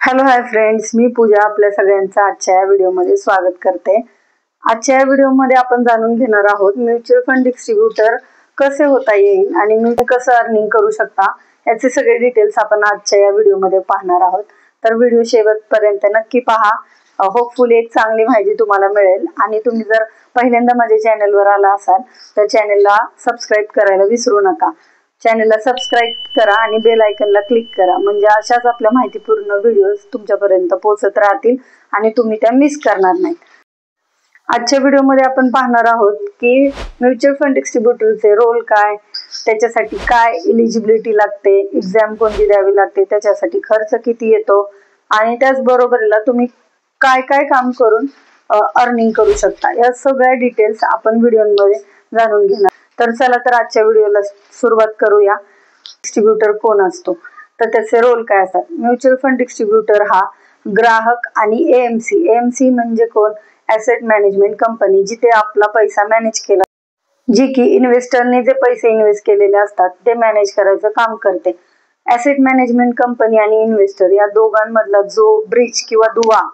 Hello hi friends, मी पूजा आपल्या सगळ्यांचं आजच्या या व्हिडिओमध्ये स्वागत करते। आजच्या या व्हिडिओमध्ये आपण जाणून घेणार आहोत म्युच्युअल फंड डिस्ट्रीब्युटर कसे होता येईल आणि मी कसं अर्निंग करू शकता याचे सगळे डिटेल्स आपण आजच्या या व्हिडिओमध्ये पाहणार आहोत। तर व्हिडिओ शेवटपर्यंत नक्की पहा। होपफुली एक चांगली माहिती तुम्हाला मिळेल आणि तुम्ही जर पहिल्यांदा माझ्या चॅनलवर आला असाल तर चॅनलला सबस्क्राइब करायला विसरू नका। चॅनलला सबस्क्राइब करा आणि बेल आयकॉनला क्लिक करा, म्हणजे अशाच आपल्या माहितीपूर्ण व्हिडिओज तुमच्यापर्यंत पोहोचत राहतील आणि तुम्ही त्या मिस करणार नाहीत। आजच्या व्हिडिओमध्ये आपण पाहणार आहोत की म्युच्युअल फंड डिस्ट्रीब्युटरचे रोल काय, त्याच्यासाठी काय एलिजिबिलिटी लागते, एक्झाम कोणती द्यावी लागते, त्याच्यासाठी खर्च किती येतो आणि त्याचबरोबरीला तुम्ही काय काय काम करून अर्निंग करू शकता, या सगळ्या डिटेल्स आपण व्हिडिओमध्ये जाणून घेणार। तर चला तर आजच्या व्हिडिओला सुरुवात करूया। डिस्ट्रीब्युटर कोण असतो तर त्याचे रोल काय असतात। म्युच्युअल फंड डिस्ट्रीब्युटर हा ग्राहक आणि एएमसी म्हणजे कोण, ॲसेट मॅनेजमेंट कंपनी, जिथे आपला पैसा मॅनेज केला, जी की इन्व्हेस्टरने जे पैसे इन्व्हेस्ट केलेले असतात ते मॅनेज करायचं काम करते। ॲसेट मॅनेजमेंट कंपनी आणि इन्व्हेस्टर या दोघांमधला जो ब्रिज किंवा दुवा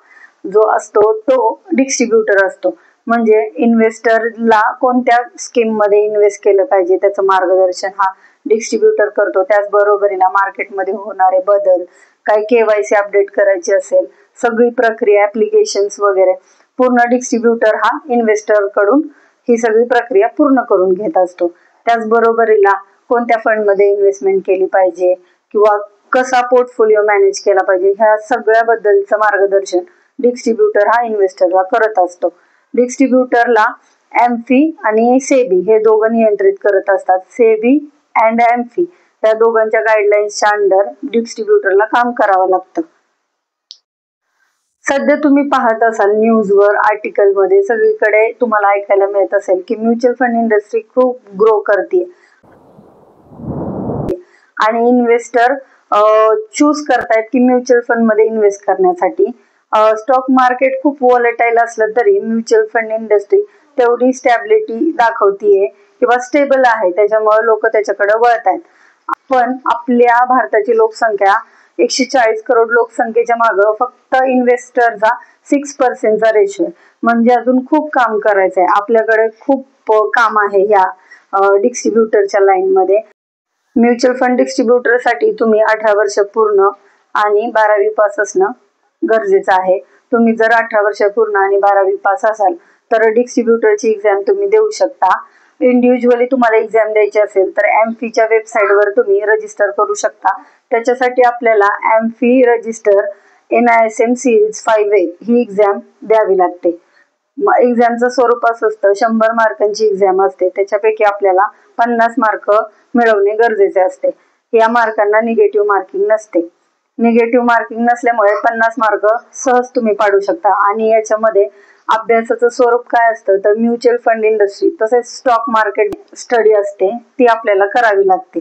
जो असतो तो डिस्ट्रीब्युटर असतो। म्हणजे इन्व्हेस्टरला कोणत्या स्कीम मध्ये इन्व्हेस्ट केलं पाहिजे त्याचं मार्गदर्शन हा डिस्ट्रीब्युटर करतो। त्याचबरोबरीला मार्केटमध्ये होणारे बदल, काही केवायसी अपडेट करायची असेल, सगळी प्रक्रिया, ऍप्लिकेशन्स वगैरे पूर्ण डिस्ट्रीब्युटर हा इन्व्हेस्टर कडून ही सगळी प्रक्रिया पूर्ण करून घेत असतो। त्याचबरोबरीला कोणत्या फंड मध्ये इन्व्हेस्टमेंट केली पाहिजे किंवा कसा पोर्टफोलिओ मॅनेज केला पाहिजे, ह्या सगळ्याबद्दलचं मार्गदर्शन डिस्ट्रीब्युटर हा इन्व्हेस्टरला करत असतो। डिस्ट्रीब्युटरला एम्फी आणि सेबी हे दोघं नियंत्रित करत असतात। सेबी अँड एम्फी या दोघांच्या गाईडलाईन्सच्या अंडर डिस्ट्रीब्युटरला काम करावं लागतं। सध्या तुम्ही पाहत असाल न्यूजवर, आर्टिकल मध्ये सगळीकडे तुम्हाला ऐकायला मिळत असेल की म्युच्युअल फंड इंडस्ट्री खूप ग्रो करते आणि इन्व्हेस्टर चूज करतायत की म्युच्युअल फंड मध्ये इन्व्हेस्ट करण्यासाठी। स्टॉक मार्केट खूप वॉलेटाईल असलं तरी म्युच्युअल फंड इंडस्ट्री तेवढी स्टॅबिलिटी दाखवतीये किंवा स्टेबल आहे, त्याच्यामुळे लोक त्याच्याकडे वळत आहेत। पण आपल्या भारताची लोकसंख्या 140 करोड लोकसंख्येच्या मागे फक्त इन्व्हेस्टरचा 6% चा रेशो, म्हणजे अजून खूप काम करायचं आहे। आपल्याकडे खूप काम आहे या डिस्ट्रीब्युटरच्या लाईन मध्ये। म्युच्युअल फंड डिस्ट्रीब्युटर साठी तुम्ही 18 वर्ष पूर्ण आणि 12वी पास असणं गरजेचं आहे। तुम्ही जर 18 वर्ष पूर्ण आणि 12वी पास असाल तर डिस्ट्रीब्युटरची एक्झाम तुम्ही देऊ शकता। इंडिव्हिज्युअली तुम्हाला एक्झाम द्यायची असेल तर एम्फीच्या वेबसाईटवर तुम्ही रजिस्टर करू शकता। त्याच्यासाठी आपल्याला amphi register NISM series 5A ही एक्झाम द्यावी लागते। एक्झामचं स्वरूप असं असतं, 100 मार्कांची एक्झाम असते, त्याच्यापैकी आपल्याला 50 मार्क मिळवणे गरजेचे असते। या मार्कांना निगेटिव्ह मार्किंग नसते। निगेटिव्ह मार्किंग नसल्यामुळे 50 मार्क सहज तुम्ही पाडू शकता। आणि याच्यामध्ये अभ्यासाचं स्वरूप काय असतं तर म्युच्युअल फंड इंडस्ट्री तसेच स्टॉक मार्केट स्टडी असते, ती आपल्याला करावी लागते।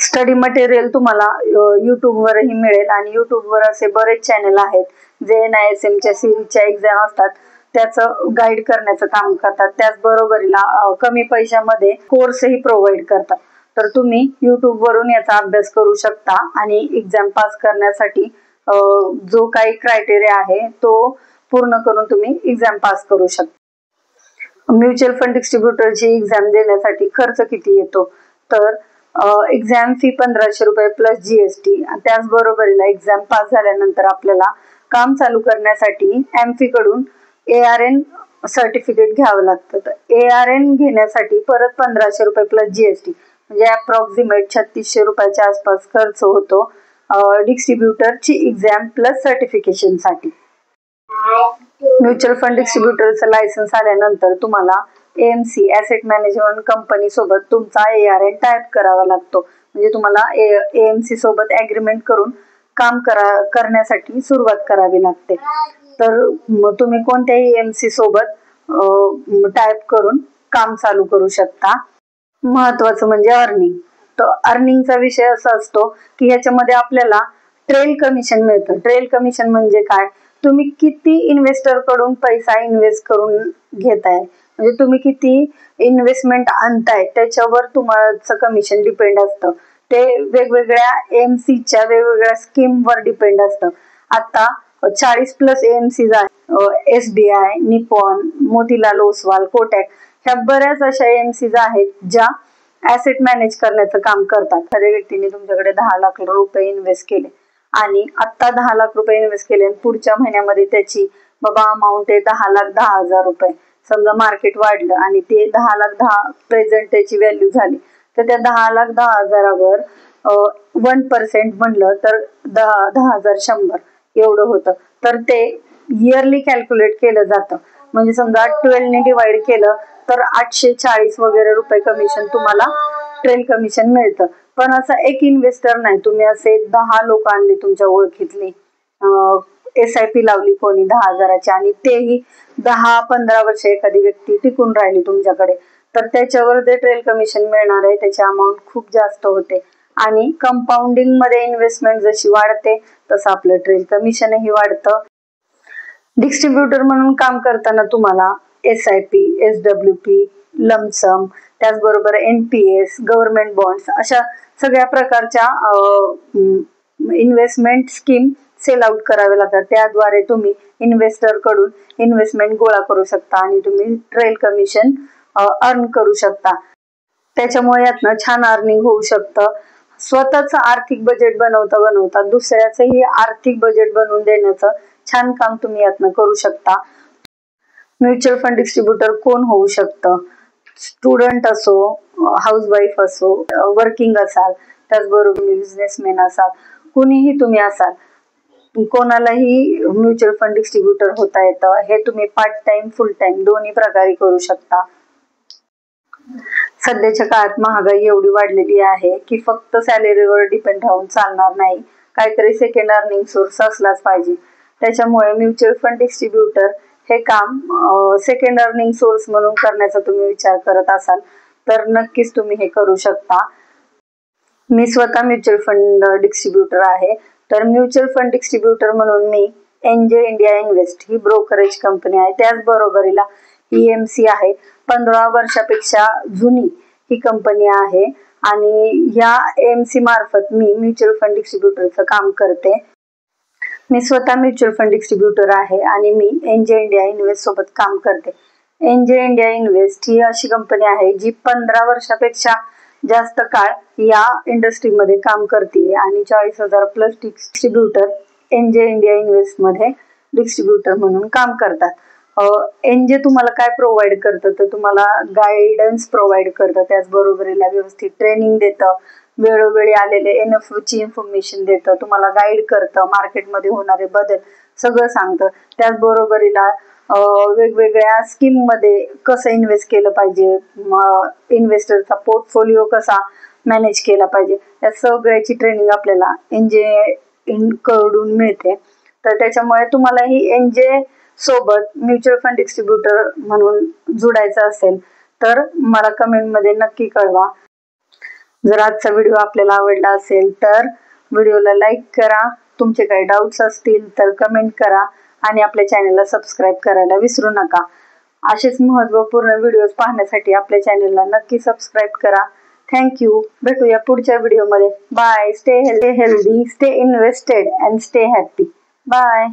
स्टडी मटेरियल तुम्हाला यूट्यूबवरही मिळेल आणि यूट्यूबवर असे बरेच चॅनल आहेत जे NISMच्या सिरीजच्या एक्झाम असतात त्याचं गाईड करण्याचं काम करतात। त्याचबरोबरीला कमी पैशामध्ये कोर्सही प्रोव्हाइड करतात। तर तुम्ही यूट्यूब वरून याचा अभ्यास करू शकता आणि एक्झाम पास करण्यासाठी जो काही क्रायटेरिया आहे तो पूर्ण करून तुम्ही एक्झाम पास करू शकता। म्युच्युअल फंड डिस्ट्रीब्युटरची एक्झाम देण्यासाठी खर्च किती येतो तर एक्झाम फी 1500 रुपये प्लस GST। त्याचबरोबरीला एक्झाम पास झाल्यानंतर आपल्याला काम चालू करण्यासाठी एम्फी कडून ARN सर्टिफिकेट घ्यावं लागतं। तर ARN घेण्यासाठी परत 1500 रुपये प्लस GST म्हणजे अप्रॉक्सिमेट 3600 रुपयाच्या आसपास खर्च होतो डिस्ट्रीब्युटरची एक्झाम प्लस सर्टिफिकेशन साठी। म्युच्युअल फंड डिस्ट्रीब्युटरचं लायसन्स आल्यानंतर तुम्हाला AMC ॲसेट मॅनेजमेंट कंपनी सोबत तुमचा ARN टाईप करावा लागतो, म्हणजे तुम्हाला AMC सोबत ॲग्रीमेंट करून काम करण्यासाठी सुरुवात करावी लागते। तर तुम्ही कोणत्याही AMC सोबत टाईप करून काम चालू करू शकता। महत्वाचं म्हणजे अर्निंग। तर अर्निंगचा विषय असा असतो की ह्याच्यामध्ये आपल्याला ट्रेल कमिशन मिळतं। ट्रेल कमिशन म्हणजे काय, तुम्ही किती इन्व्हेस्टर कडून पैसा इन्व्हेस्ट करून घेताय, म्हणजे तुम्ही किती इन्व्हेस्टमेंट आणताय त्याच्यावर तुमचं कमिशन डिपेंड असतं। ते वेगवेगळ्या AMCच्या वेगवेगळ्या स्कीम वर डिपेंड असतं. आता 40+ AMCs आहेत. SBI, निपॉन, मोतीलाल ओसवाल, कोटक ह्या बऱ्याच अशा AMCs आहेत ज्या ऍसेट मॅनेज करण्याचं काम करतात. एखाद्या व्यक्तीने तुमच्याकडे 10 लाख रुपये इन्व्हेस्ट केले आणि आता 10 लाख रुपये इन्व्हेस्ट केले आणि पुढच्या महिन्यामध्ये त्याची बाबा अमाऊंट आहे 10,10,000 रुपये. समजा मार्केट वाढलं आणि ते 10,10,000 प्रेझेंट त्याची व्हॅल्यू झाली, तर त्या 10,10,000वर 1% म्हणलं तर 10,100 एवढं होतं. तर ते इयरली कॅल्क्युलेट केलं जातं. म्हणजे समजा 12 ने डिवाइड केलं तर 840 वगैरे रुपये कमिशन तुम्हाला ट्रेल कमिशन मिळतं. पण असं एक इन्व्हेस्टर नाही, तुम्ही असे 10 लोक आणले तुमच्या ओळखीतली, SIP लावली कोणी 10,000ची आणि तेही 10-15 वर्ष एखादी व्यक्ती टिकून राहिली तुमच्याकडे, तर त्याच्यावर जे ट्रेल कमिशन मिळणार आहे त्याची अमाऊंट खूप जास्त होते. आणि कंपाऊंडिंग मध्ये इन्व्हेस्टमेंट जशी वाढते तसं आपलं ट्रेल कमिशनही वाढतं. डिस्ट्रीब्युटर म्हणून काम करताना तुम्हाला SIP, SWP, लमसम, त्याचबरोबर NPS, गव्हर्नमेंट बॉन्ड्स अशा सगळ्या प्रकारच्या इन्व्हेस्टमेंट स्कीम सेल आउट करावे लागतात. त्याद्वारे तुम्ही इन्व्हेस्टर कडून इन्व्हेस्टमेंट गोळा करू शकता आणि तुम्ही ट्रेल कमिशन अर्न करू शकता. त्याच्यामुळे यातनं छान अर्निंग होऊ शकतं. स्वतःच आर्थिक बजेट बनवता बनवता दुसऱ्याचंही आर्थिक बजेट बनवून देण्याचं छान काम तुम्ही यातनं करू शकता. म्युच्युअल फंड डिस्ट्रीब्युटर कोण होऊ शकतं? स्टुडंट असो, हाऊसवाईफ असो, वर्किंग असाल, त्याचबरोबर बिझनेसमॅन असाल, कुणीही तुम्ही असाल, कोणालाही म्युच्युअल फंड डिस्ट्रीब्युटर होता येतं. हे तुम्ही पार्ट टाइम, फुल टाइम दोन्ही प्रकारे करू शकता. सध्याच्या काळात महागाई एवढी वाढलेली आहे की फक्त सॅलरीवर डिपेंड राहून चालणार नाही, काहीतरी सेकंड अर्निंग सोर्स असलाच पाहिजे. त्याच्यामुळे म्युच्युअल फंड डिस्ट्रीब्युटर हे काम सेकंड अर्निंग सोर्स म्हणून करण्याचा तुम्ही विचार करत असाल तर नक्कीच तुम्ही हे करू शकता. मी स्वतः म्युच्युअल फंड डिस्ट्रीब्युटर आहे. तर म्युच्युअल फंड डिस्ट्रीब्युटर म्हणून मी NJ इंडिया इन्व्हेस्ट ही ब्रोकरेज कंपनी आहे. त्याचबरोबरीला EMC आहे. 15 वर्षापेक्षा जुनी ही कंपनी आहे आणि या AMC मार्फत मी म्युच्युअल फंड डिस्ट्रीब्युटरचं काम करते. मी स्वतः म्युच्युअल फंड डिस्ट्रीब्युटर आहे आणि मी NJ इंडिया इन्व्हेस्ट सोबत काम करते. NJ इंडिया इन्व्हेस्ट ही अशी कंपनी आहे जी 15 वर्षापेक्षा जास्त काळ या इंडस्ट्रीमध्ये काम करते आणि 40,000+ डिस्ट्रीब्युटर NJ इंडिया इन्व्हेस्ट मध्ये डिस्ट्रीब्युटर म्हणून काम करतात. NJ तुम्हाला काय प्रोव्हाइड करतं, तर तुम्हाला गायडन्स प्रोव्हाइड करतं, त्याचबरोबरीला व्यवस्थित ट्रेनिंग देतं, वेळोवेळी आलेले NFO ची इन्फॉर्मेशन देतं, तुम्हाला गाईड करतं, मार्केटमध्ये होणारे बदल सगळं सांगतं. त्याचबरोबरीला वेगवेगळ्या स्कीम मध्ये कसं इन्व्हेस्ट केलं पाहिजे, इन्व्हेस्टरचा पोर्टफोलिओ कसा मॅनेज केला पाहिजे, या सगळ्याची ट्रेनिंग आपल्याला NJ कडून मिळते. तर त्याच्यामुळे तुम्हाला ही NJ सोबत म्युच्युअल फंड डिस्ट्रीब्युटर म्हणून जोडायचं असेल तर मला कमेंट मध्ये नक्की कळवा. जर आजचा व्हिडिओ आपल्याला आवडला असेल तर व्हिडिओला लाईक करा, तुमचे काही डाऊट्स असतील तर कमेंट करा आणि आपल्या चॅनलला सबस्क्राईब करायला विसरू नका. असेच महत्त्वपूर्ण व्हिडिओज पाहण्यासाठी आपल्या चॅनलला नक्की सबस्क्राईब करा. थँक्यू. भेटूया पुढच्या व्हिडिओमध्ये. Bye. Stay healthy, stay invested and stay happy. Bye.